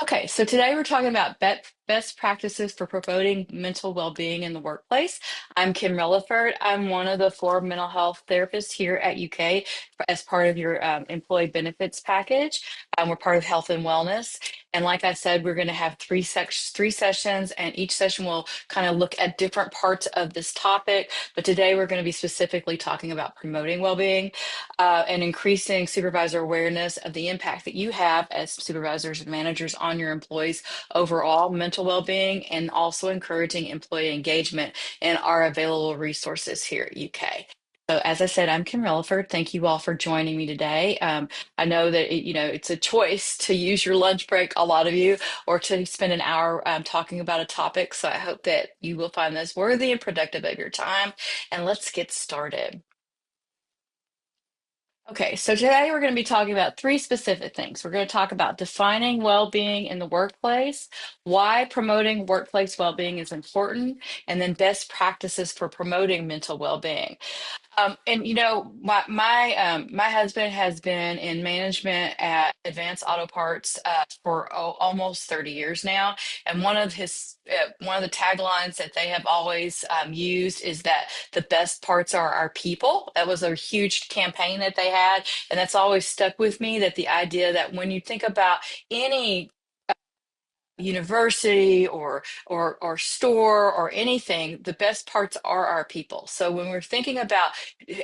Okay, so today we're talking about best practices for promoting mental well-being in the workplace. I'm Kim Relaford. I'm one of the four mental health therapists here at UK as part of your employee benefits package. We're part of health and wellness. And like I said, we're going to have three sessions, and each session will kind of look at different parts of this topic. But today we're going to be specifically talking about promoting well-being and increasing supervisor awareness of the impact that you have as supervisors and managers on your employees' overall mental well-being, and also encouraging employee engagement in our available resources here at UK. So, as I said, I'm Kim Relaford. Thank you all for joining me today. I know that it's a choice to use your lunch break, a lot of you, or to spend an hour talking about a topic. So, I hope that you will find this worthy and productive of your time. And let's get started. Okay, so today we're going to be talking about three specific things. We're going to talk about defining well-being in the workplace, why promoting workplace well-being is important, and then best practices for promoting mental well-being. My husband has been in management at Advanced Auto Parts for almost 30 years now, and one of the taglines that they have always used is that the best parts are our people. That was a huge campaign that they had, and that's always stuck with me. That the idea that when you think about any university or store or anything, the best parts are our people. So when we're thinking about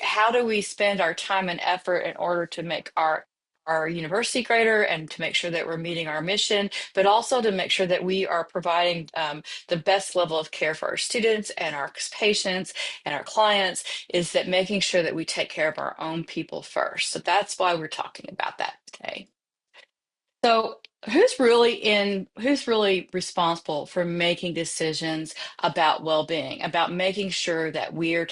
how do we spend our time and effort in order to make our university greater and to make sure that we're meeting our mission, but also to make sure that we are providing the best level of care for our students and our patients and our clients, is that making sure that we take care of our own people first. So that's why we're talking about that today. So who's really responsible for making decisions about well-being, about making sure that we are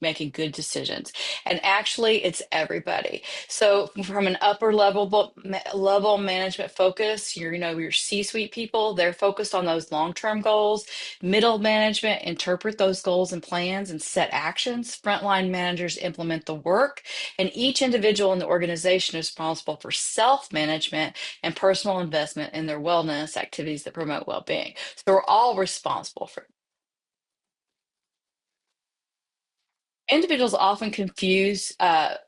making good decisions? And actually, it's everybody. So from an upper level management focus, your C-suite people, they're focused on those long-term goals. Middle management interpret those goals and plans and set actions. Frontline managers implement the work, and each individual in the organization is responsible for self-management and personal investment in their wellness activities that promote well-being. So we're all responsible for. Individuals often confuse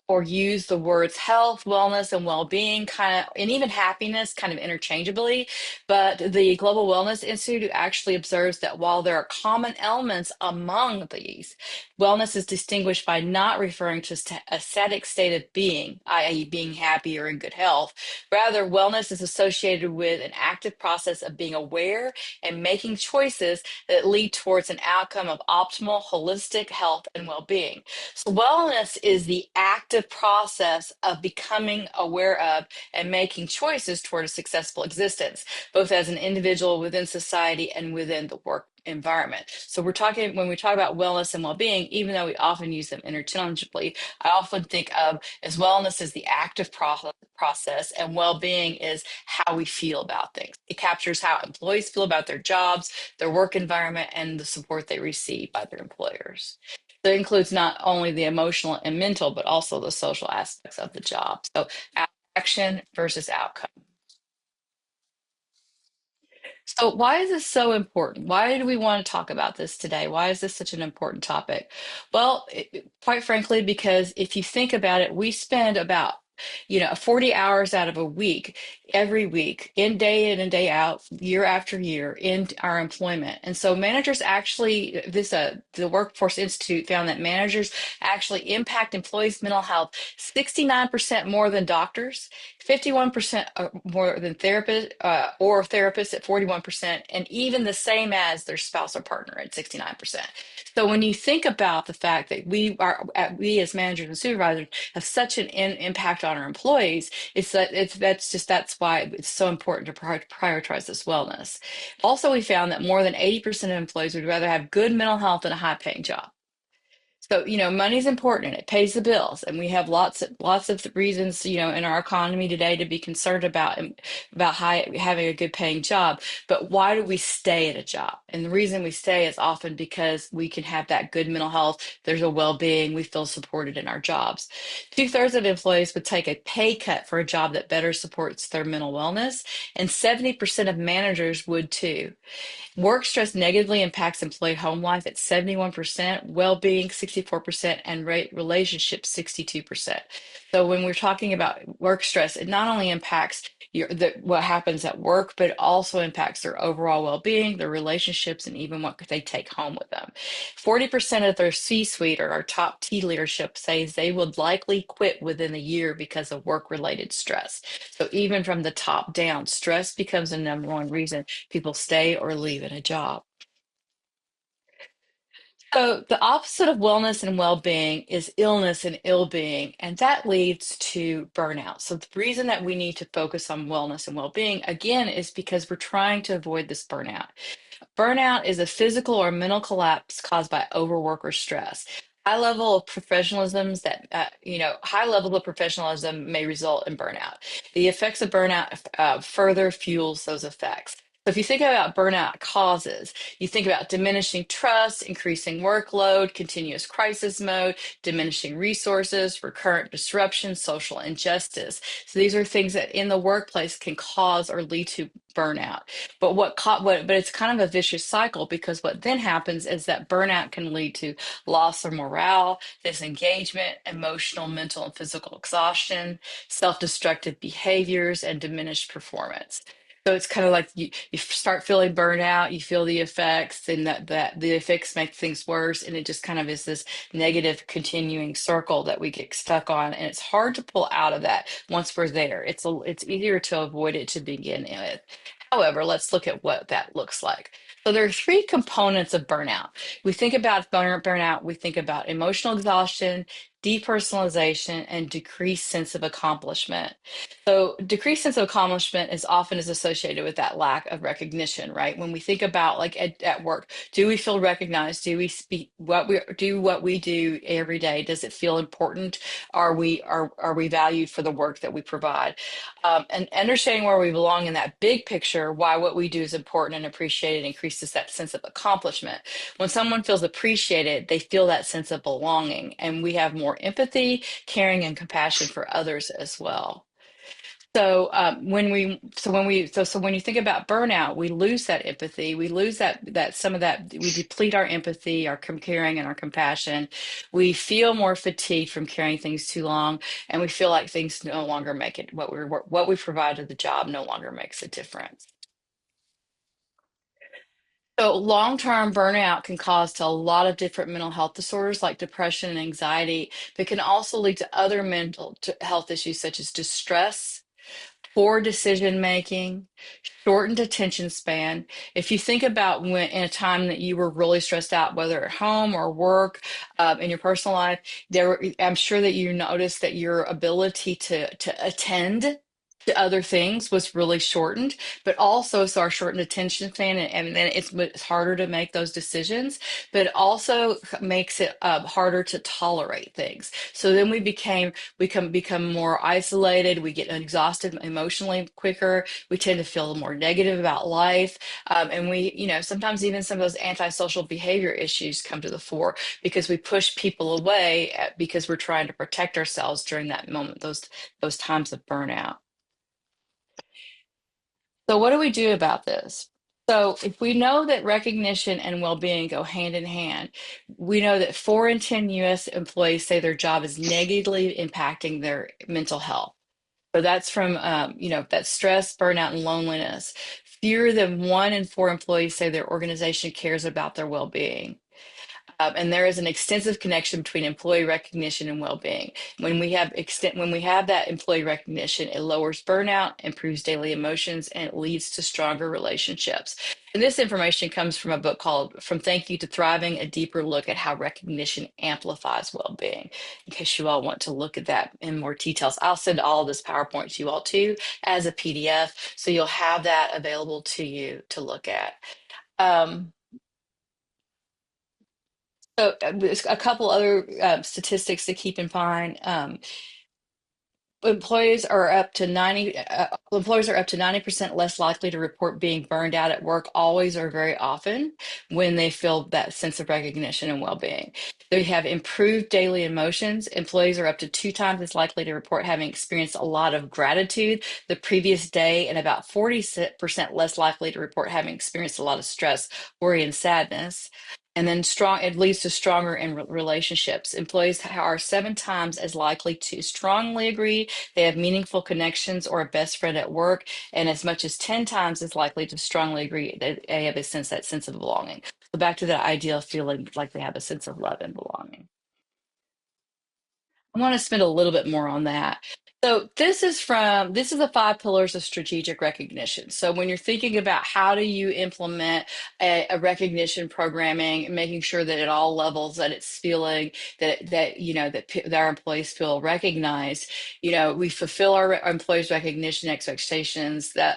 or use the words health, wellness, and well-being kind of, and even happiness kind of interchangeably. But the Global Wellness Institute actually observes that while there are common elements among these, wellness is distinguished by not referring to a static state of being, i.e., being happy or in good health. Rather, wellness is associated with an active process of being aware and making choices that lead towards an outcome of optimal holistic health and well-being. So wellness is the active process of becoming aware of and making choices toward a successful existence, both as an individual within society and within the work environment. So when we talk about wellness and well-being, even though we often use them interchangeably, I often think of as wellness as the active process, and well-being is how we feel about things. It captures how employees feel about their jobs, their work environment, and the support they receive by their employers. That includes not only the emotional and mental, but also the social aspects of the job. So action versus outcome. So why is this so important? Why do we want to talk about this today? Why is this such an important topic? Well, quite frankly, because if you think about it, we spend about 40 hours out of a week, every week, in and day out, year after year, in our employment. And so managers actually, the Workforce Institute found that managers actually impact employees' mental health 69% more than doctors, 51% more than therapists, or therapists at 41%, and even the same as their spouse or partner at 69%. So when you think about the fact that we as managers and supervisors have such an impact on our employees, that's why it's so important to prioritize this wellness. Also, we found that more than 80% of employees would rather have good mental health than a high-paying job. So, money's important. It pays the bills, and we have lots of reasons, in our economy today to be concerned about having a good paying job. But why do we stay at a job? And the reason we stay is often because we can have that good mental health. There's a well-being. We feel supported in our jobs. Two-thirds of employees would take a pay cut for a job that better supports their mental wellness, and 70% of managers would too. Work stress negatively impacts employee home life at 71%, well-being 64%, and rate relationships 62%. So when we're talking about work stress, it not only impacts what happens at work, but it also impacts their overall well-being, their relationships, and even what they take home with them. 40% of their C-suite or our top T leadership says they would likely quit within a year because of work-related stress. So even from the top down, stress becomes the number one reason people stay or leave in a job. So the opposite of wellness and well-being is illness and ill-being, and that leads to burnout. So the reason that we need to focus on wellness and well-being again is because we're trying to avoid this burnout. Burnout is a physical or mental collapse caused by overwork or stress. High levels of professionalism may result in burnout. The effects of burnout further fuels those effects. So if you think about burnout causes, you think about diminishing trust, increasing workload, continuous crisis mode, diminishing resources, recurrent disruption, social injustice. So these are things that in the workplace can cause or lead to burnout. But it's kind of a vicious cycle because what then happens is that burnout can lead to loss of morale, disengagement, emotional, mental, and physical exhaustion, self-destructive behaviors, and diminished performance. So it's kind of like you start feeling burnout, you feel the effects, and that the effects make things worse, and it just kind of is this negative continuing circle that we get stuck on, and it's hard to pull out of that once we're there. It's easier to avoid it to begin with. However, let's look at what that looks like. So there are three components of burnout. We think about burnout, we think about emotional exhaustion, depersonalization, and decreased sense of accomplishment. So decreased sense of accomplishment is often is associated with that lack of recognition, right? When we think about like at work, do we feel recognized? Do we speak what we do every day? Does it feel important? Are we valued for the work that we provide? And understanding where we belong in that big picture, why what we do is important and appreciated, increases that sense of accomplishment. When someone feels appreciated, they feel that sense of belonging, and we have more empathy, caring, and compassion for others as well. So when you think about burnout, we lose that empathy. We lose that some of that. We deplete our empathy, our caring, and our compassion. We feel more fatigued from carrying things too long, and we feel like things no longer make it. What we provide to the job no longer makes a difference. So long-term burnout can cause to a lot of different mental health disorders like depression and anxiety, but can also lead to other health issues such as distress, poor decision making, shortened attention span. If you think about when in a time that you were really stressed out, whether at home or work, in your personal life, I'm sure that you noticed that your ability to attend to other things was really shortened, but also so our shortened attention span, and then it's harder to make those decisions, but it also makes it harder to tolerate things. So then we become more isolated. We get exhausted emotionally quicker. We tend to feel more negative about life. And sometimes even some of those antisocial behavior issues come to the fore because we push people away because we're trying to protect ourselves during that moment, those times of burnout. So what do we do about this? So if we know that recognition and well-being go hand in hand, we know that 4 in 10 US employees say their job is negatively impacting their mental health. So that's from, that stress, burnout, and loneliness. Fewer than 1 in 4 employees say their organization cares about their well-being. And there is an extensive connection between employee recognition and well-being. When we have that employee recognition, it lowers burnout, improves daily emotions, and it leads to stronger relationships. And this information comes from a book called From Thank You to Thriving, a deeper look at how recognition amplifies well-being. In case you all want to look at that in more details, I'll send all of this PowerPoint to you all too as a PDF, so you'll have that available to you to look at. Um, So, there's a couple other statistics to keep in mind. Employees are up to 90% less likely to report being burned out at work always or very often when they feel that sense of recognition and well-being. They have improved daily emotions. Employees are up to 2 times as likely to report having experienced a lot of gratitude the previous day, and about 40% less likely to report having experienced a lot of stress, worry, and sadness. And then it leads to stronger relationships. Employees are 7 times as likely to strongly agree they have meaningful connections or a best friend at work, and as much as 10 times as likely to strongly agree that they have that sense of belonging. So back to that idea of feeling like they have a sense of love and belonging. I want to spend a little bit more on that. So this is the 5 pillars of strategic recognition. So when you're thinking about how do you implement a recognition programming, making sure that at all levels that it's feeling that our employees feel recognized, we fulfill our employees' recognition expectations, that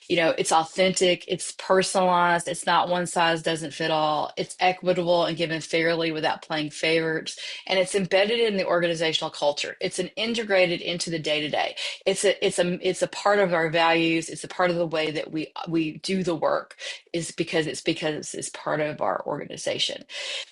it's authentic, it's personalized, it's not one size doesn't fit all, it's equitable and given fairly without playing favorites, and it's embedded in the organizational culture. It's an integrated into the day to day. It's a part of our values. It's a part of the way that we do the work, is because it's part of our organization.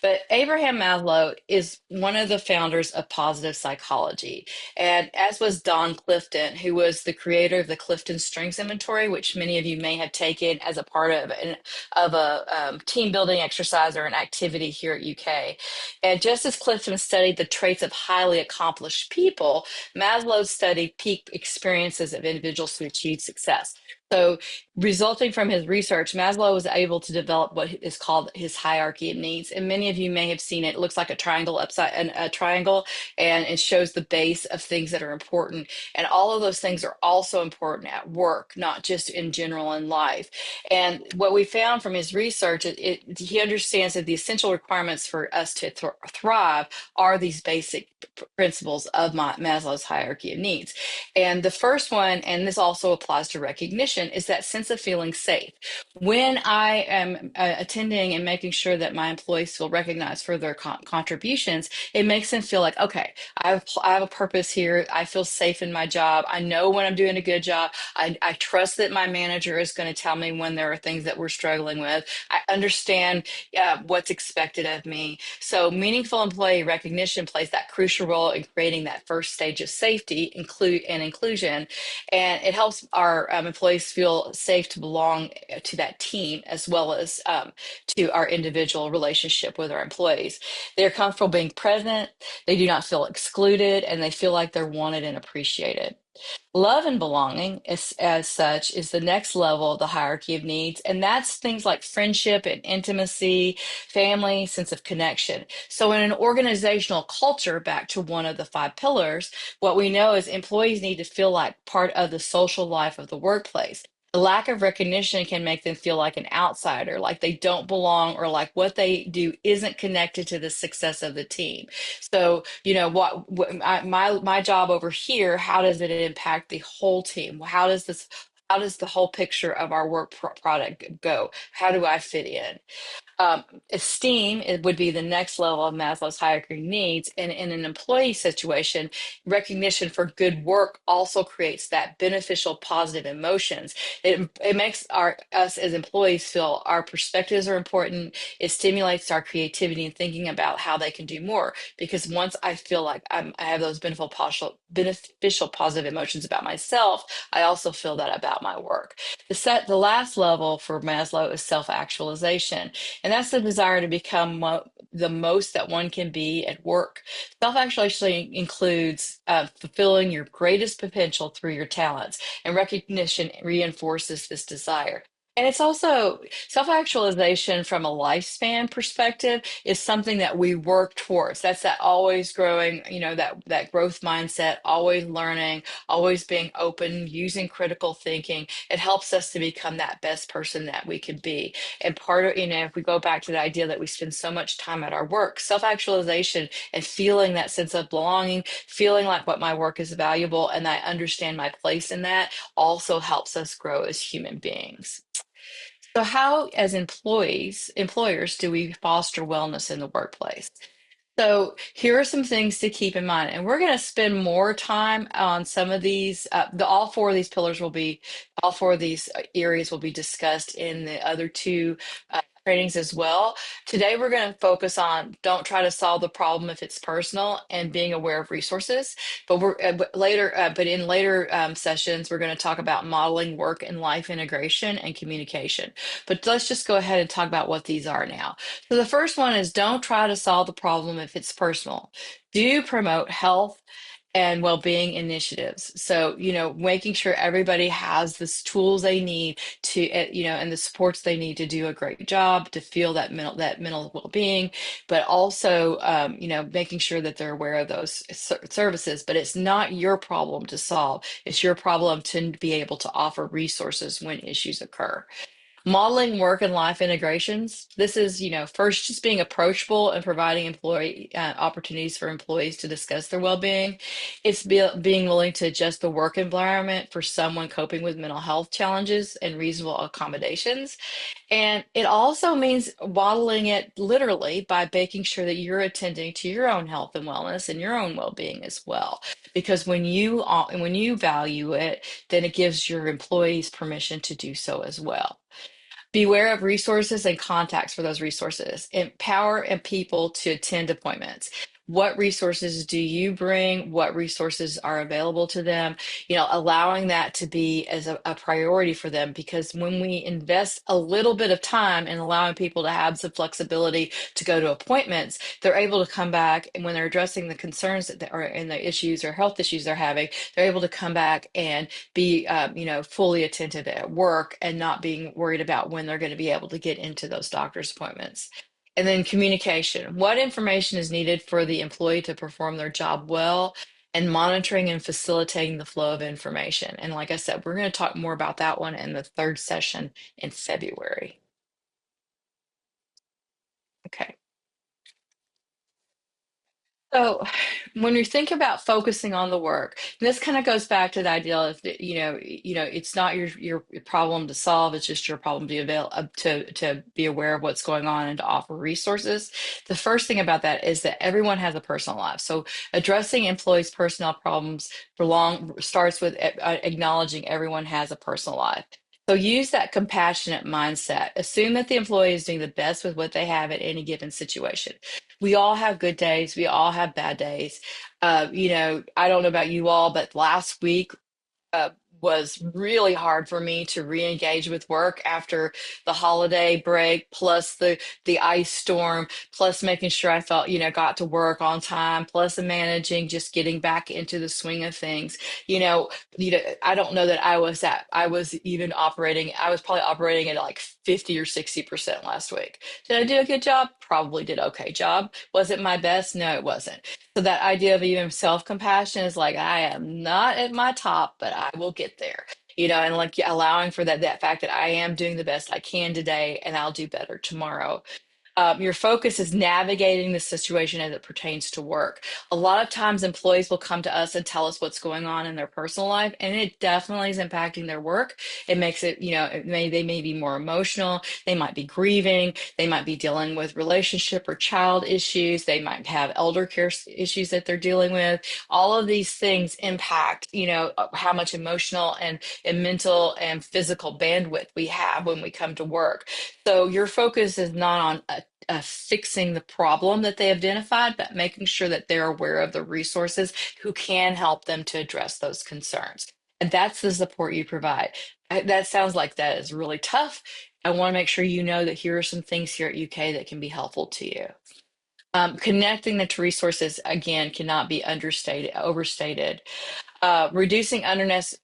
But Abraham Maslow is one of the founders of positive psychology, and as was Don Clifton, who was the creator of the Clifton Strengths Inventory, which many of you may have taken as a part of a team building exercise or an activity here at UK. And just as Clifton studied the traits of highly accomplished people, Maslow studied peak experiences of individuals who achieved success. So, resulting from his research, Maslow was able to develop what is called his hierarchy of needs. And many of you may have seen it. It looks like a triangle a triangle, and it shows the base of things that are important. And all of those things are also important at work, not just in general in life. And what we found from his research, he understands that the essential requirements for us to thrive are these basic principles of Maslow's hierarchy of needs. And the first one, and this also applies to recognition, is that sense of feeling safe. When I am attending and making sure that my employees feel recognized for their contributions, it makes them feel like, okay, I have a purpose here. I feel safe in my job. I know when I'm doing a good job. I trust that my manager is going to tell me when there are things that we're struggling with. I understand what's expected of me. So, meaningful employee recognition plays that crucial role in creating that first stage of safety, inclusion, and it helps our employees feel safe to belong to that team as well as to our individual relationship with our employees. They're comfortable being present, they do not feel excluded, and they feel like they're wanted and appreciated. Love and belonging, as such, is the next level of the hierarchy of needs. And that's things like friendship and intimacy, family, sense of connection. So, in an organizational culture, back to one of the 5 pillars, what we know is employees need to feel like part of the social life of the workplace. The lack of recognition can make them feel like an outsider, like they don't belong, or like what they do isn't connected to the success of the team. So, my job over here, how does it impact the whole team? How does the whole picture of our work product go? How do I fit in? Esteem, it would be the next level of Maslow's hierarchy of needs. And in an employee situation, recognition for good work also creates that beneficial positive emotions. It makes us as employees feel our perspectives are important. It stimulates our creativity and thinking about how they can do more. Because once I feel like I have those beneficial positive emotions about myself, I also feel that about my work. The last level for Maslow is self-actualization, and that's the desire to become the most that one can be at work. Self-actualization includes fulfilling your greatest potential through your talents, and recognition reinforces this desire. And it's also self-actualization from a lifespan perspective is something that we work towards. That's that always growing, that growth mindset, always learning, always being open, using critical thinking. It helps us to become that best person that we could be. And part of, if we go back to the idea that we spend so much time at our work, self-actualization and feeling that sense of belonging, feeling like what my work is valuable and I understand my place in that also helps us grow as human beings. So, how, as employers, do we foster wellness in the workplace? So here are some things to keep in mind, and we're going to spend more time on some of these. All four of these pillars will be, all four of these areas will be discussed in the other two trainings as well. Today, we're going to focus on don't try to solve the problem if it's personal and being aware of resources. But in later sessions, we're going to talk about modeling work and life integration and communication. But let's just go ahead and talk about what these are now. So the first one is don't try to solve the problem if it's personal. Do promote health and well-being initiatives. So, making sure everybody has the tools they need to, and the supports they need to do a great job, to feel that mental well-being, but also, making sure that they're aware of those services. But it's not your problem to solve. It's your problem to be able to offer resources when issues occur. Modeling work and life integrations. This is, first just being approachable and providing employee opportunities for employees to discuss their well-being. It's being willing to adjust the work environment for someone coping with mental health challenges and reasonable accommodations. And it also means modeling it literally by making sure that you're attending to your own health and wellness and your own well-being as well. Because when you value it, then it gives your employees permission to do so as well. Beware of resources and contacts for those resources. Empower and people to attend appointments. What resources do you bring? What resources are available to them? Allowing that to be as a priority for them, because when we invest a little bit of time in allowing people to have some flexibility to go to appointments, they're able to come back, and when they're addressing the concerns are in the issues or health issues they're having, they're able to come back and be fully attentive at work and not being worried about when they're going to be able to get into those doctor's appointments. And then communication. What information is needed for the employee to perform their job well, and monitoring and facilitating the flow of information. And like I said, we're going to talk more about that one in the third session in February. Okay. So, when we think about focusing on the work, this kind of goes back to the idea of it's not your problem to solve; it's just your problem to be aware of what's going on and to offer resources. The first thing about that is that everyone has a personal life. So, addressing employees' personal problems starts with acknowledging everyone has a personal life. So use that compassionate mindset. Assume that the employee is doing the best with what they have at any given situation. We all have good days. We all have bad days. I don't know about you all, but last week uh, was really hard for me to re-engage with work after the holiday break, plus the ice storm, plus making sure I felt, got to work on time, plus the managing, just getting back into the swing of things. I don't know that I was even operating, I was probably operating at like 50 or 60% last week. Did I do a good job? Probably did okay job. Was it my best? No, it wasn't. So that idea of even self-compassion is like, I am not at my top, but I will get there. And like allowing for that fact that I am doing the best I can today and I'll do better tomorrow. Your focus is navigating the situation as it pertains to work. A lot of times, employees will come to us and tell us what's going on in their personal life, and it definitely is impacting their work. It makes it, they may be more emotional. They might be grieving. They might be dealing with relationship or child issues. They might have elder care issues that they're dealing with. All of these things impact, how much emotional and mental and physical bandwidth we have when we come to work. So your focus is not on fixing the problem that they identified, but making sure that they're aware of the resources who can help them to address those concerns. And that's the support you provide. That sounds like that is really tough. I want to make sure you know that here are some things here at UK that can be helpful to you. Connecting the to resources again cannot be overstated. Reducing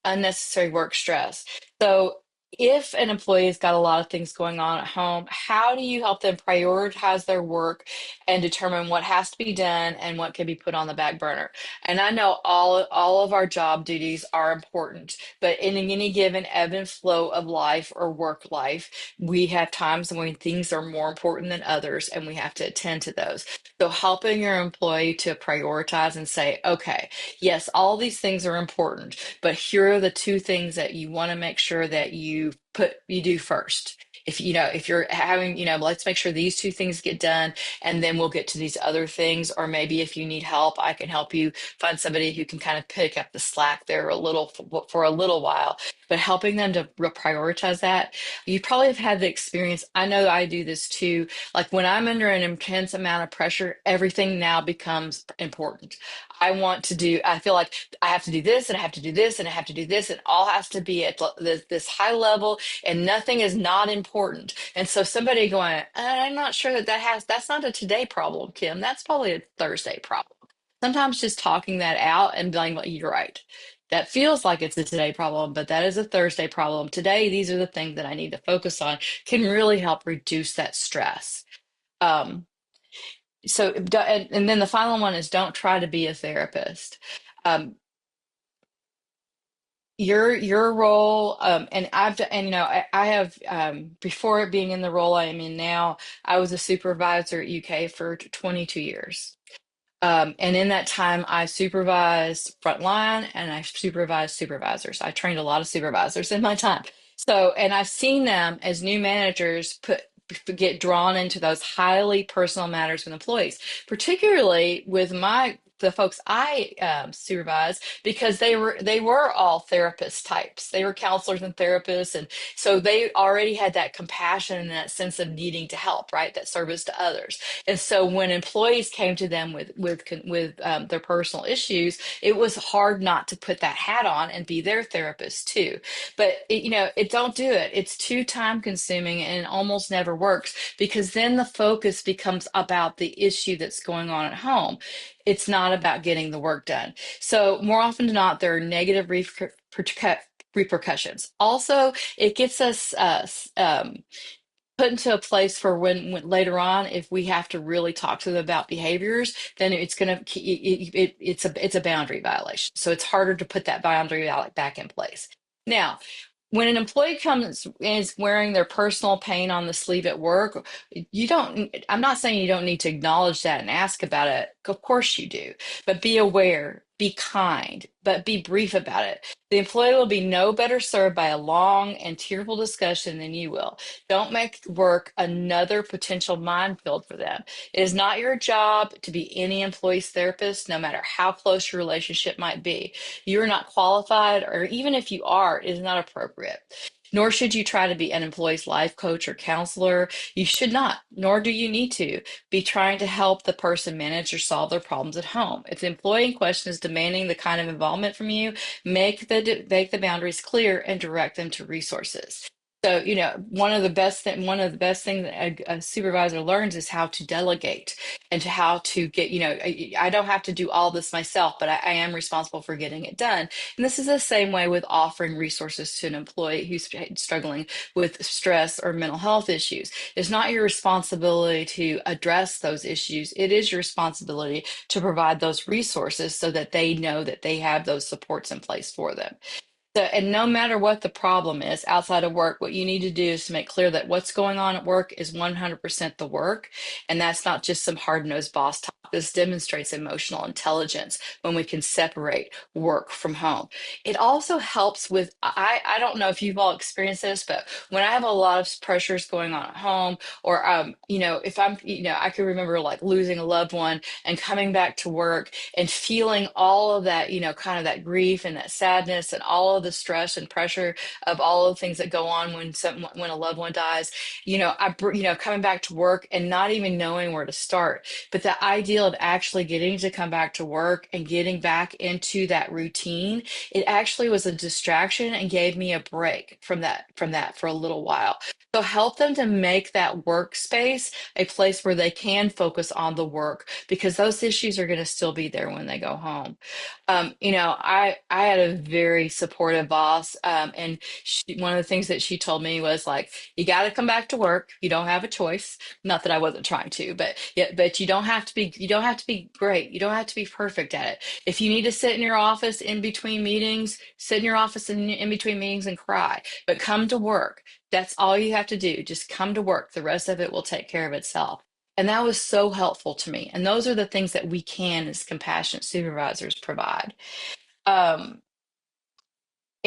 unnecessary work stress. So, if an employee has got a lot of things going on at home, how do you help them prioritize their work and determine what has to be done and what can be put on the back burner? And I know all of our job duties are important, but in any given ebb and flow of life or work life, we have times when things are more important than others, and we have to attend to those. So, helping your employee to prioritize and say, okay, yes, all these things are important, but here are the two things that you want to make sure that you do first. if if you're having, let's make sure these two things get done, and then we'll get to these other things. Or maybe if you need help, I can help you find somebody who can kind of pick up the slack there a little for a little while. But helping them to prioritize that, you probably have had the experience. I know I do this too. Like when I'm under an intense amount of pressure, everything now becomes important. I feel like I have to do this and I have to do this and I have to do this, and all has to be at this high level, and nothing is not important. And so somebody going, I'm not sure that's not a today problem, Kim. That's probably a Thursday problem. Sometimes just talking that out and being like, you're right. That feels like it's a today problem, but that is a Thursday problem. Today, these are the things that I need to focus on, can really help reduce that stress. Um, and then the final one is don't try to be a therapist. Um, your role, and I have, before being in the role I am in now, I was a supervisor at UK for 22 years. And in that time, I supervised frontline and I supervised supervisors. I trained a lot of supervisors in my time. So, and I've seen them as new managers get drawn into those highly personal matters with employees, particularly with the folks I supervised, because they were all therapist types. They were counselors and therapists, and so they already had that compassion and that sense of needing to help, right? That service to others. And so when employees came to them with their personal issues, it was hard not to put that hat on and be their therapist too. But it don't do it. It's too time consuming and it almost never works, because then the focus becomes about the issue that's going on at home. It's not about getting the work done. So more often than not, there are negative repercussions. Also, it gets us put into a place for when later on, if we have to really talk to them about behaviors, then it's a boundary violation. So it's harder to put that boundary back in place. Now, when an employee comes and is wearing their personal pain on the sleeve at work, I'm not saying you don't need to acknowledge that and ask about it. Of course you do, but be aware, be kind, but be brief about it. The employee will be no better served by a long and tearful discussion than you will. Don't make work another potential minefield for them. It is not your job to be any employee's therapist, no matter how close your relationship might be. You are not qualified, or even if you are, it is not appropriate. Nor should you try to be an employee's life coach or counselor. You should not, nor do you need to, be trying to help the person manage or solve their problems at home. If the employee in question is demanding the kind of involvement from you, make the boundaries clear and direct them to resources. So, one of the best things that a supervisor learns is how to delegate, and to how to get, I don't have to do all this myself, but I am responsible for getting it done. And this is the same way with offering resources to an employee who's struggling with stress or mental health issues. It's not your responsibility to address those issues. It is your responsibility to provide those resources so that they know that they have those supports in place for them. So, and no matter what the problem is outside of work, what you need to do is to make clear that what's going on at work is 100% the work. And that's not just some hard-nosed boss talk. This demonstrates emotional intelligence when we can separate work from home. It also helps with, I don't know if you've all experienced this, but when I have a lot of pressures going on at home, or, if I'm, I can remember like losing a loved one and coming back to work and feeling all of that, kind of that grief and that sadness and all of the stress and pressure of all of the things that go on when a loved one dies. Coming back to work and not even knowing where to start. But the idea of actually getting to come back to work and getting back into that routine, it actually was a distraction and gave me a break from that for a little while. So help them to make that workspace a place where they can focus on the work, because those issues are going to still be there when they go home. I had a very supportive boss, and one of the things that she told me was like, you got to come back to work. You don't have a choice. Not that I wasn't trying to, but yeah, but you don't have to be great. You don't have to be perfect at it. If you need to sit in your office in between meetings, sit in your office in between meetings and cry, but come to work. That's all you have to do. Just come to work. The rest of it will take care of itself. And that was so helpful to me. And those are the things that we can, as compassionate supervisors, provide. Um,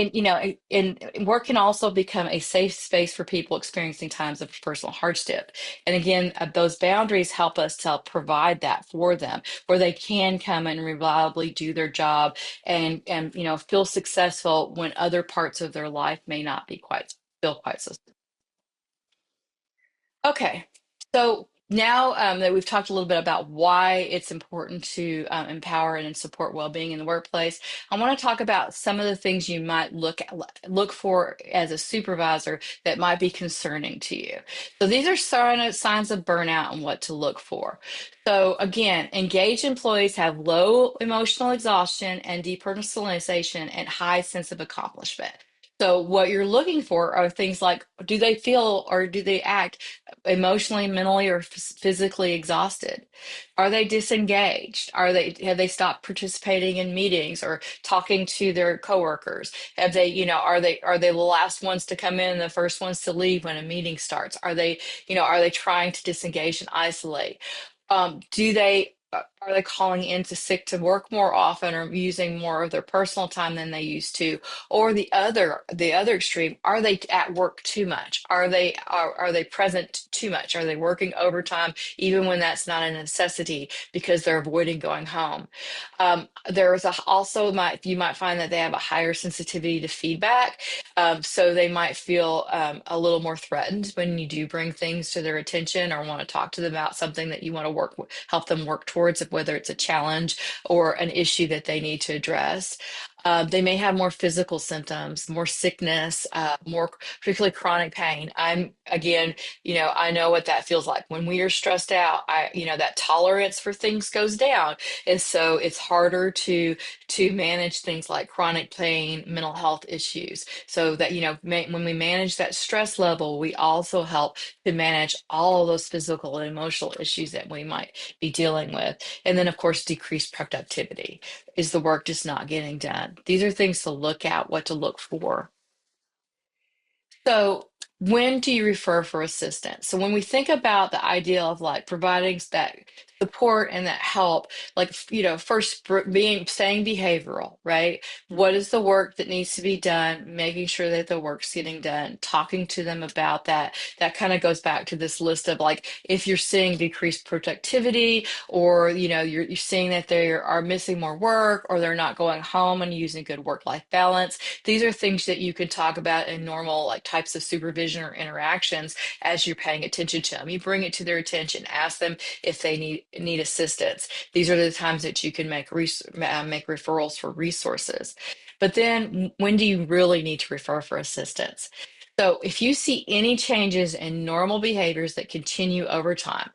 And and work can also become a safe space for people experiencing times of personal hardship. And again, those boundaries help us to help provide that for them, where they can come and reliably do their job and feel successful when other parts of their life may not be quite feel quite so. Okay, so now that we've talked a little bit about why it's important to empower and support well-being in the workplace, I want to talk about some of the things you might look for as a supervisor that might be concerning to you. So these are signs of burnout and what to look for. So again, engaged employees have low emotional exhaustion and depersonalization and high sense of accomplishment. So what you're looking for are things like, do they feel or do they act emotionally, mentally, or physically exhausted? Are they disengaged? Have they stopped participating in meetings or talking to their coworkers? Have they, are they the last ones to come in and the first ones to leave when a meeting starts? Are they trying to disengage and isolate? Do they Are they calling in to sick to work more often or using more of their personal time than they used to? Or the other extreme, are they at work too much? Are they present too much? Are they working overtime even when that's not a necessity because they're avoiding going home? There's also might you might find that they have a higher sensitivity to feedback, so they might feel a little more threatened when you do bring things to their attention or want to talk to them about something that you want to help them work towards, whether it's a challenge or an issue that they need to address. They may have more physical symptoms, more sickness, more particularly chronic pain. I know what that feels like. When we are stressed out, that tolerance for things goes down. And so it's harder to manage things like chronic pain, mental health issues. So that, when we manage that stress level, we also help to manage all of those physical and emotional issues that we might be dealing with. And then, of course, decreased productivity. Is the work just not getting done? These are things to look at, what to look for. So, when do you refer for assistance? So, when we think about the idea of like providing that support and that help, like, first being saying behavioral, right? What is the work that needs to be done? Making sure that the work's getting done, talking to them about that. That kind of goes back to this list of like, if you're seeing decreased productivity, or, you're seeing that they are missing more work, or they're not going home and using good work-life balance. These are things that you can talk about in normal like types of supervision or interactions as you're paying attention to them. You bring it to their attention, ask them if they need assistance. These are the times that you can make referrals for resources. But then when do you really need to refer for assistance? So if you see any changes in normal behaviors that continue over time,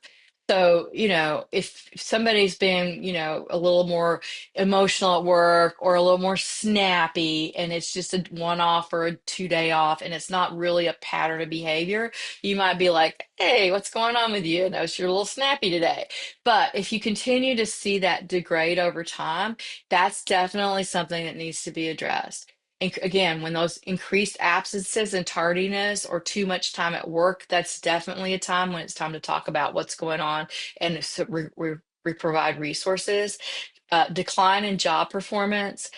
so, if somebody's being, a little more emotional at work or a little more snappy and it's just a one off or a 2 day off and it's not really a pattern of behavior, you might be like, hey, what's going on with you? I notice you're a little snappy today. But if you continue to see that degrade over time, that's definitely something that needs to be addressed. And again, when those increased absences and tardiness or too much time at work, that's definitely a time when it's time to talk about what's going on and so we provide resources. Decline in job performance.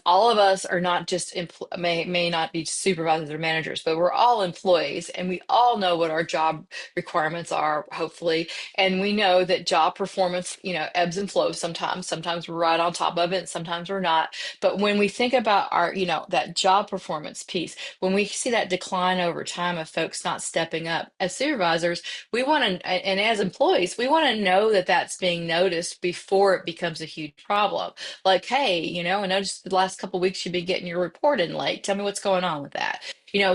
All of us are not just may not be supervisors or managers, but we're all employees, and we all know what our job requirements are, hopefully, and we know that job performance, ebbs and flows sometimes. Sometimes we're right on top of it, and sometimes we're not. But when we think about our, that job performance piece, when we see that decline over time of folks not stepping up as supervisors, we want to, and as employees, we want to know that that's being noticed before it becomes a huge problem. Like, hey, I noticed the last couple of weeks you've been getting your report in late. Tell me what's going on with that.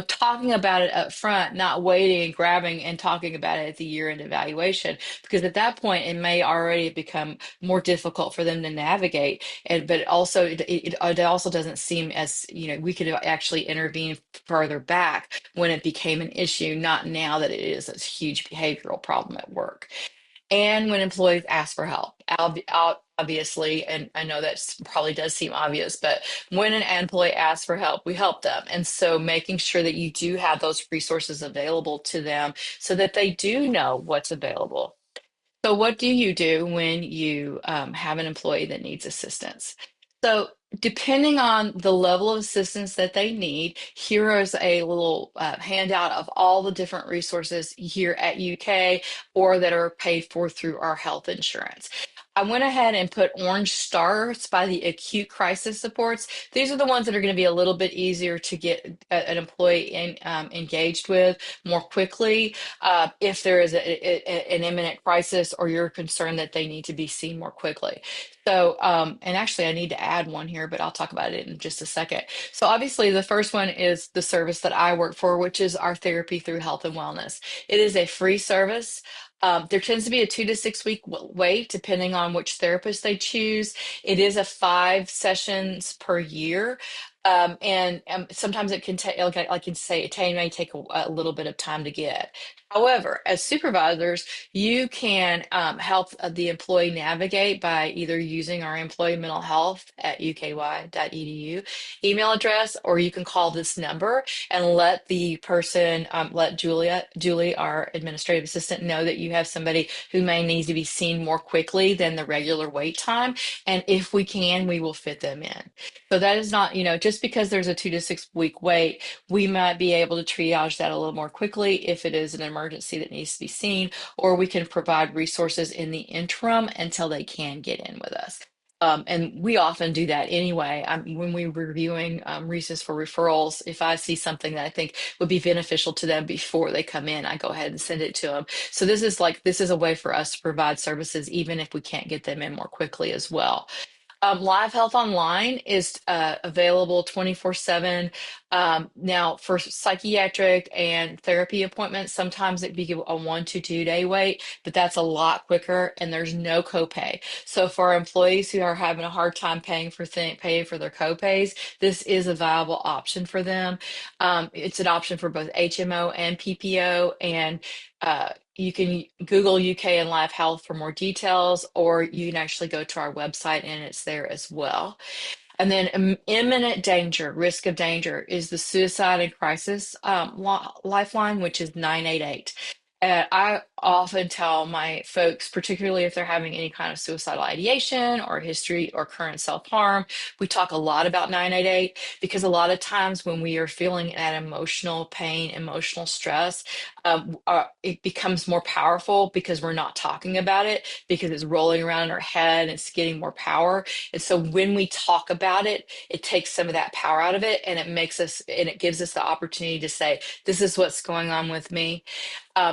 Talking about it up front, not waiting and grabbing and talking about it at the year-end evaluation, because at that point it may already become more difficult for them to navigate. But also, it also doesn't seem as, we could actually intervene further back when it became an issue, not now that it is a huge behavioral problem at work. And when employees ask for help, obviously, and I know that probably does seem obvious, but when an employee asks for help, we help them. And so making sure that you do have those resources available to them so that they do know what's available. So, what do you do when you have an employee that needs assistance? So, Depending on the level of assistance that they need, here is a little handout of all the different resources here at UK or that are paid for through our health insurance. I went ahead and put orange stars by the acute crisis supports. These are the ones that are going to be a little bit easier to get an employee engaged with more quickly if there is an imminent crisis or you're concerned that they need to be seen more quickly. So, and actually, I need to add one here, but I'll talk about it in just a second. So, obviously, the first one is the service that I work for, which is our therapy through health and wellness. It is a free service. There tends to be a 2 to 6 week wait, depending on which therapist they choose. It is a 5 sessions per year. And sometimes it can take, like I can say, it may take a little bit of time to get. However, as supervisors, you can help the employee navigate by either using our employee mental health at uky.edu email address, or you can call this number and let the person, let Julie, our administrative assistant, know that you have somebody who may need to be seen more quickly than the regular wait time. And if we can, we will fit them in. So that is not, just because there's a 2 to 6 week wait, we might be able to triage that a little more quickly if it is an emergency that needs to be seen, or we can provide resources in the interim until they can get in with us. And we often do that anyway. When we're reviewing reasons for referrals, if I see something that I think would be beneficial to them before they come in, I go ahead and send it to them. So this is a way for us to provide services even if we can't get them in more quickly as well. Live Health Online is available 24/7. Now, for psychiatric and therapy appointments, sometimes it be a 1 to 2 day wait, but that's a lot quicker and there's no copay. So for our employees who are having a hard time paying for their copays, this is a viable option for them. It's an option for both HMO and PPO, and you can Google UK and Live Health for more details, or you can actually go to our website and it's there as well. And then imminent danger, risk of danger is the suicide and crisis lifeline, which is 988. And I often tell my folks, particularly if they're having any kind of suicidal ideation or history or current self-harm, we talk a lot about 988 because a lot of times when we are feeling that emotional pain, emotional stress, it becomes more powerful because we're not talking about it, because it's rolling around in our head and it's getting more power. And so when we talk about it, it takes some of that power out of it and it gives us the opportunity to say, this is what's going on with me.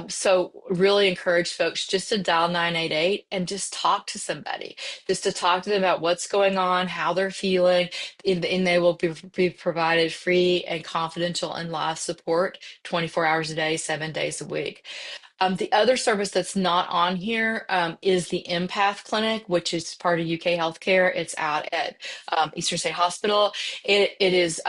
So really encourage folks just to dial 988 and just talk to somebody, just to talk to them about what's going on, how they're feeling, and they will be provided free and confidential and live support 24 hours a day, 7 days a week. The other service that's not on here is the Empath Clinic, which is part of UK Healthcare. It's out at Eastern State Hospital. It is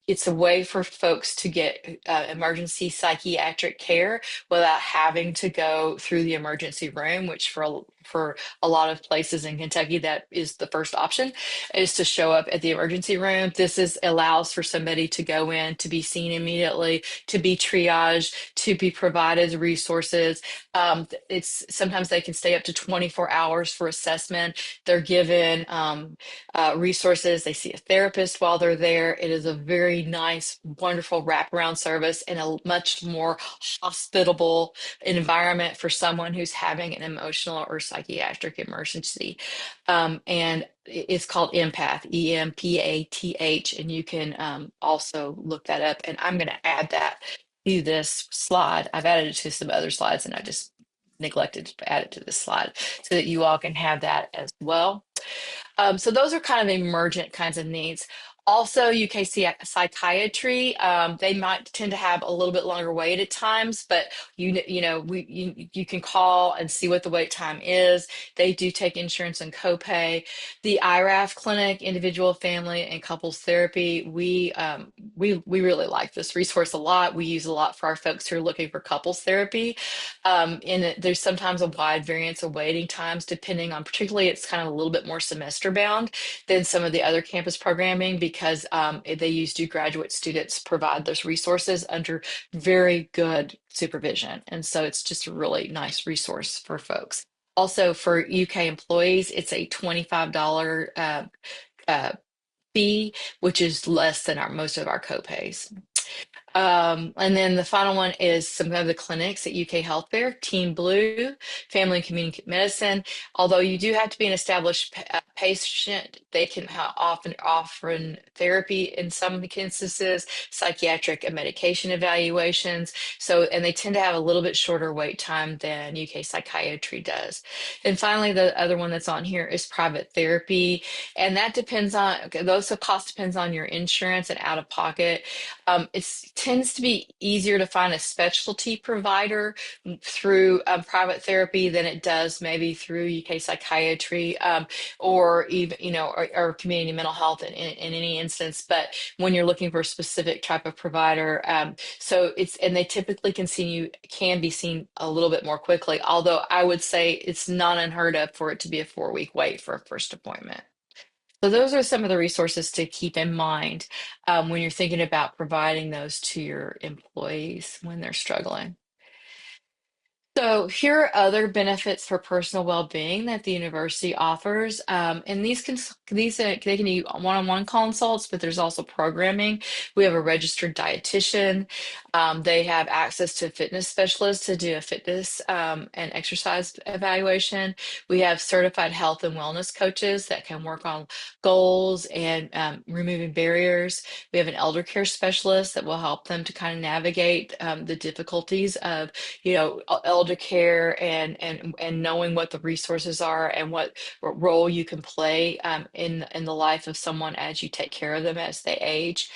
it's a way for folks to get emergency psychiatric care without having to go through the emergency room, which for a lot of places in Kentucky, that is the first option, is to show up at the emergency room. Allows for somebody to go in, to be seen immediately, to be triaged, to be provided resources. It's sometimes they can stay up to 24 hours for assessment. They're given resources. They see a therapist while they're there. It is a very nice, wonderful wraparound service and a much more hospitable environment for someone who's having an emotional or psychiatric emergency. And it's called Empath, Empath, and you can also look that up. And I'm going to add that to this slide. I've added it to some other slides and I just neglected to add it to this slide so that you all can have that as well. So those are kind of emergent kinds of needs. Also, UKC psychiatry, they might tend to have a little bit longer wait at times, but you can call and see what the wait time is. They do take insurance and copay. The IRAF clinic, individual, family, and couples therapy, we really like this resource a lot. We use a lot for our folks who are looking for couples therapy. And there's sometimes a wide variance of waiting times, depending on, particularly it's kind of a little bit more semester bound than some of the other campus programming because they do graduate students provide those resources under very good supervision. And so it's just a really nice resource for folks. Also, for UK employees, it's a $25 uh, fee, which is less than most of our copays. And then the final one is some of the clinics at UK Health Fair, Team Blue, Family and Community Medicine. Although you do have to be an established patient, they can often offer therapy in some instances, psychiatric and medication evaluations. So, and they tend to have a little bit shorter wait time than UK psychiatry does. And finally, the other one that's on here is private therapy. And that depends on, okay, those the cost depends on your insurance and out of pocket. It tends to be easier to find a specialty provider through private therapy than it does maybe through UK psychiatry, or even, or community mental health in any instance. But when you're looking for a specific type of provider, so and they typically can be seen a little bit more quickly. Although I would say it's not unheard of for it to be a 4-week wait for a first appointment. So those are some of the resources to keep in mind when you're thinking about providing those to your employees when they're struggling. So here are other benefits for personal well-being that the university offers, and they can be one-on-one consults, but there's also programming. We have a registered dietitian. They have access to fitness specialists to do a fitness and exercise evaluation. We have certified health and wellness coaches that can work on goals and removing barriers. We have an elder care specialist that will help them to kind of navigate the difficulties of elder care and knowing what the resources are and what role you can play in the life of someone as you take care of them as they age.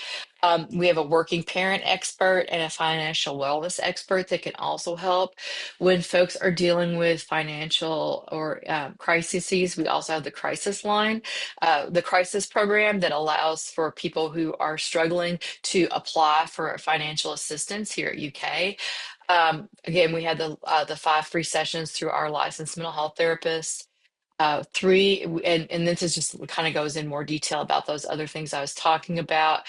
We have a working parent expert and a financial wellness expert that can also help when folks are dealing with financial or crises. We also have the crisis line, the crisis program that allows for people who are struggling to apply for financial assistance here at UK. Again, we had the 5 free sessions through our licensed mental health therapists. Three, and this is just kind of goes in more detail about those other things I was talking about.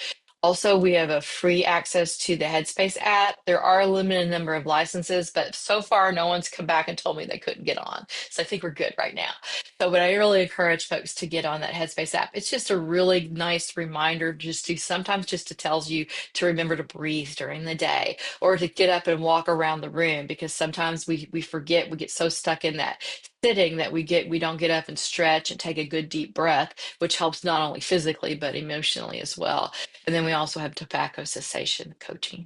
Also, we have a free access to the Headspace app. There are a limited number of licenses, but so far no one's come back and told me they couldn't get on. So I think we're good right now. So, but I really encourage folks to get on that Headspace app. It's just a really nice reminder, sometimes just it tells you to remember to breathe during the day or to get up and walk around the room, because sometimes we forget, we get so stuck in that sitting that we don't get up and stretch and take a good deep breath, which helps not only physically but emotionally as well. And then we also have tobacco cessation coaching.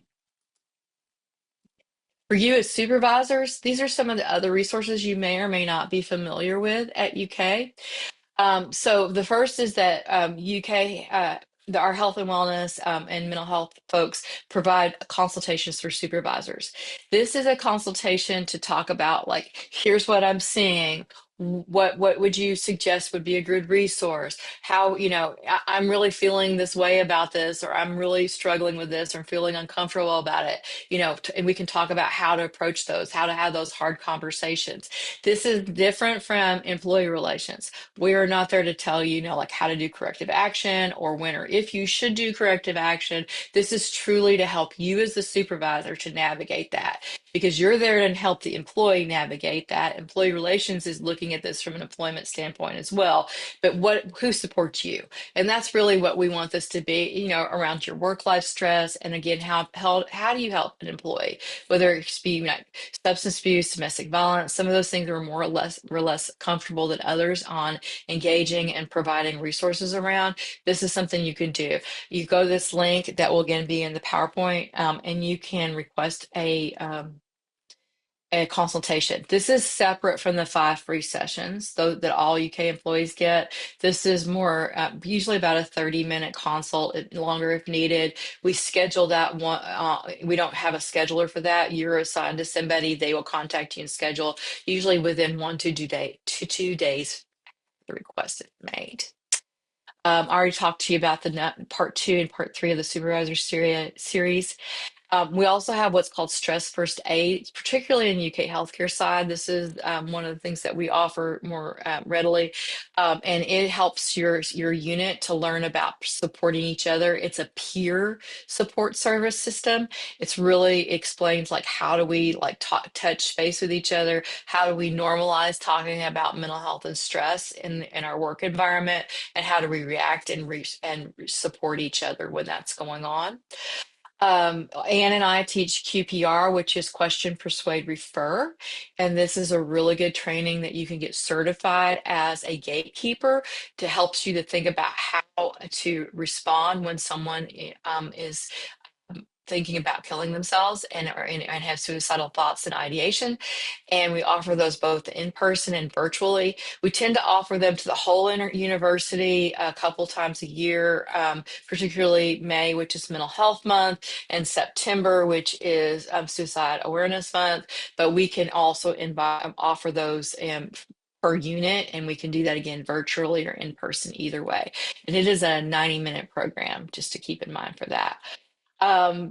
For you as supervisors, these are some of the other resources you may or may not be familiar with at UK. So the first is that UK, our health and wellness and mental health folks provide consultations for supervisors. This is a consultation to talk about, like, here's what I'm seeing. What would you suggest would be a good resource? How, I'm really feeling this way about this, or I'm really struggling with this, or I'm feeling uncomfortable about it, and we can talk about how to approach those, how to have those hard conversations. This is different from employee relations. We are not there to tell you, like how to do corrective action or when or if you should do corrective action. This is truly to help you as the supervisor to navigate that, because you're there to help the employee navigate that. Employee relations is looking at this from an employment standpoint as well. But who supports you? And that's really what we want this to be, around your work life stress. And again, how do you help an employee, whether it's be like substance abuse, domestic violence, some of those things are we're less comfortable than others on engaging and providing resources around. This is something you can do. You go to this link that will again be in the PowerPoint, and you can request a consultation. This is separate from the 5 free sessions, though, that all UK employees get. This is more usually about a 30-minute consult, longer if needed. We schedule that one. We don't have a scheduler for that. You're assigned to somebody. They will contact you and schedule, usually within 1 to 2 days the request is made. I already talked to you about the part 2 and part 3 of the supervisor series. We also have what's called stress first aid, particularly in UK healthcare side. This is one of the things that we offer more readily, and it helps your unit to learn about supporting each other. It's a peer support service system. It's really explains like how do we like talk, touch base with each other? How do we normalize talking about mental health and stress in our work environment? And how do we react and support each other when that's going on? Anne and I teach QPR, which is question, persuade, refer. And this is a really good training that you can get certified as a gatekeeper to helps you to think about how to respond when someone is thinking about killing themselves and have suicidal thoughts and ideation. And we offer those both in person and virtually. We tend to offer them to the whole university a couple times a year, particularly May, which is Mental Health Month, and September, which is Suicide Awareness Month. But we can also offer those. Per unit, and we can do that again virtually or in person either way. And it is a 90-minute program, just to keep in mind for that.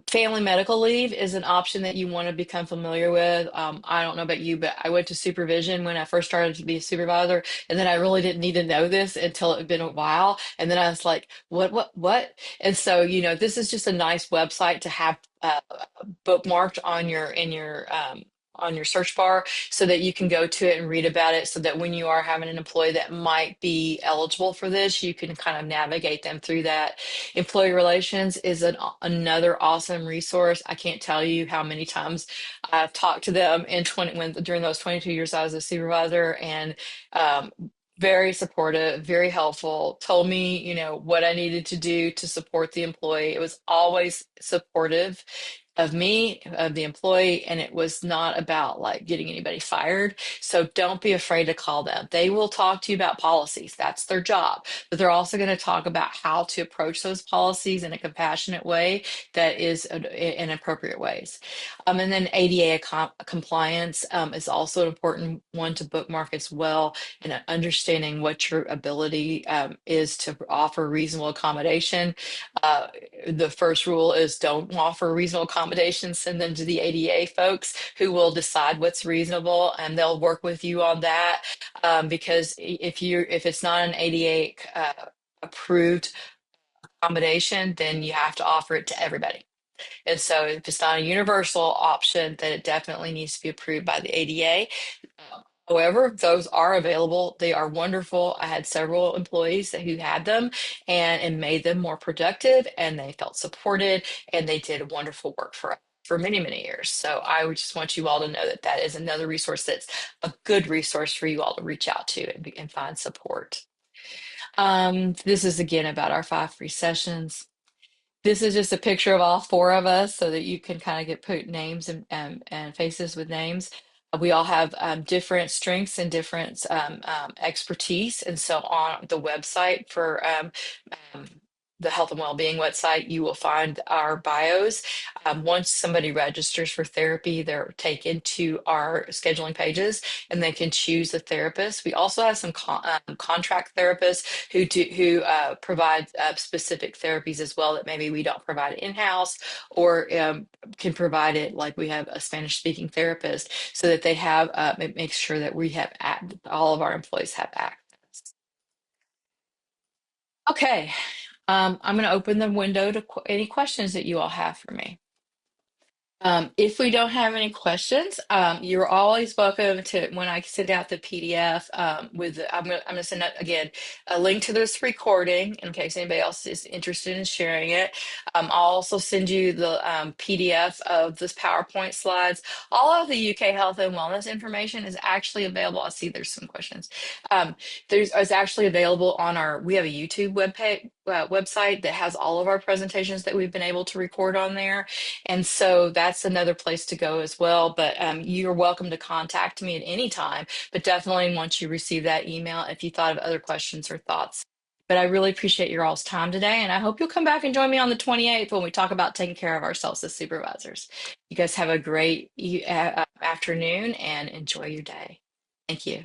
Family medical leave is an option that you want to become familiar with. I don't know about you, but I went to supervision when I first started to be a supervisor, and then I really didn't need to know this until it had been a while. And then I was like, what? And so, this is just a nice website to have bookmarked on your search bar so that you can go to it and read about it so that when you are having an employee that might be eligible for this, you can kind of navigate them through that. Employee relations is another awesome resource. I can't tell you how many times I've talked to them during those 22 years I was a supervisor, and very supportive, very helpful, told me, what I needed to do to support the employee. It was always supportive of me, of the employee, and it was not about like getting anybody fired. So don't be afraid to call them. They will talk to you about policies. That's their job. But they're also going to talk about how to approach those policies in a compassionate way that is in appropriate ways. And then ADA compliance is also an important one to bookmark as well, and understanding what your ability is to offer reasonable accommodation. Uh, the first rule is don't offer reasonable accommodations, send them to the ADA folks who will decide what's reasonable, and they'll work with you on that. Because if it's not an ADA approved accommodation, then you have to offer it to everybody. And so if it's not a universal option, then it definitely needs to be approved by the ADA. However, those are available. They are wonderful. I had several employees who had them, and it made them more productive, and they felt supported, and they did wonderful work for many, many years. So I would just want you all to know that that is another resource that's a good resource for you all to reach out to and find support. This is again about our 5 free sessions. This is just a picture of all four of us so that you can kind of get put names and faces with names. We all have different strengths and different expertise. And so on the website for um, the health and well-being website, you will find our bios. Once somebody registers for therapy, they're taken to our scheduling pages and they can choose a therapist. We also have some contract therapists who provide specific therapies as well that maybe we don't provide in-house, or can provide it like we have a Spanish speaking therapist so that they have it makes sure that we have all of our employees have access. Okay, I'm going to open the window to any questions that you all have for me. If we don't have any questions, you're always welcome to, when I send out the PDF, I'm gonna send out again a link to this recording in case anybody else is interested in sharing it. I'll also send you the PDF of this PowerPoint slides. All of the UK health and wellness information is actually available. I see there's some questions. It's actually available on we have a YouTube website that has all of our presentations that we've been able to record on there. And so that's another place to go as well. But you're welcome to contact me at any time, but definitely once you receive that email, if you thought of other questions or thoughts. But I really appreciate your all's time today. And I hope you'll come back and join me on the 28th when we talk about taking care of ourselves as supervisors. You guys have a great afternoon and enjoy your day. Thank you.